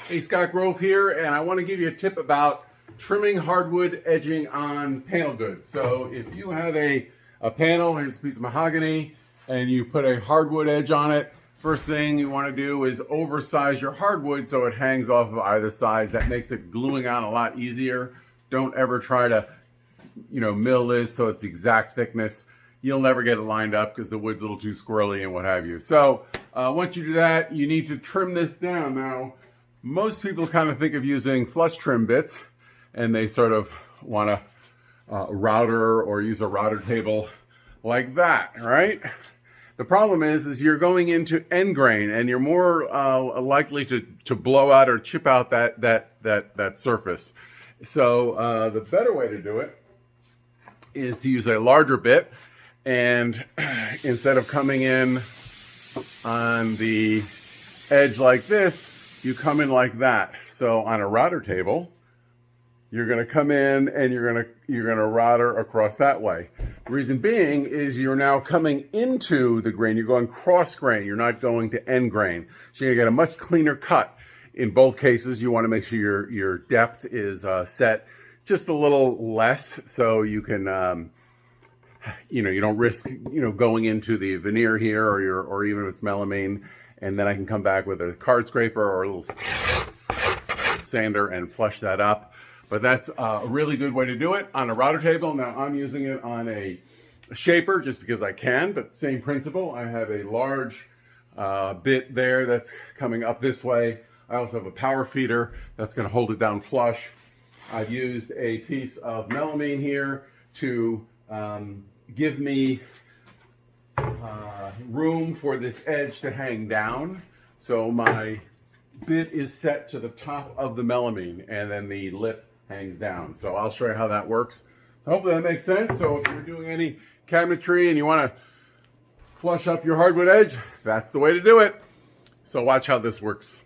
Hey, Scott Grove here, and I want to give you a tip about trimming hardwood edging on panel goods. So if you have a panel, here's a piece of mahogany, and you put a hardwood edge on it, first thing you want to do is oversize your hardwood so it hangs off of either side. That makes it gluing on a lot easier. Don't ever try to, mill this so it's exact thickness. You'll never get it lined up because the wood's a little too squirrely and what have you. So once you do that, you need to trim this down. Now, most people kind of think of using flush trim bits, and they sort of want to router or use a router table like that, right? The problem is you're going into end grain, and you're more likely to blow out or chip out that surface. So the better way to do it is to use a larger bit, and instead of coming in on the edge like this, you come in like that. So on a router table, you're going to come in and you're going to router across that way. The reason being is you're now coming into the grain. You're going cross grain. You're not going to end grain. So you're going to get a much cleaner cut. In both cases, you want to make sure your depth is set just a little less, so you can you don't risk going into the veneer here or even if it's melamine. And then I can come back with a card scraper or a little sander and flush that up. But that's a really good way to do it on a router table. Now I'm using it on a shaper just because I can, but same principle. I have a large bit there that's coming up this way. I also have a power feeder that's going to hold it down flush. I've used a piece of melamine here to give me room for this edge to hang down. So my bit is set to the top of the melamine, and then the lip hangs down. So I'll show you how that works. So hopefully that makes sense. So if you're doing any cabinetry and you want to flush up your hardwood edge, that's the way to do it. So watch how this works.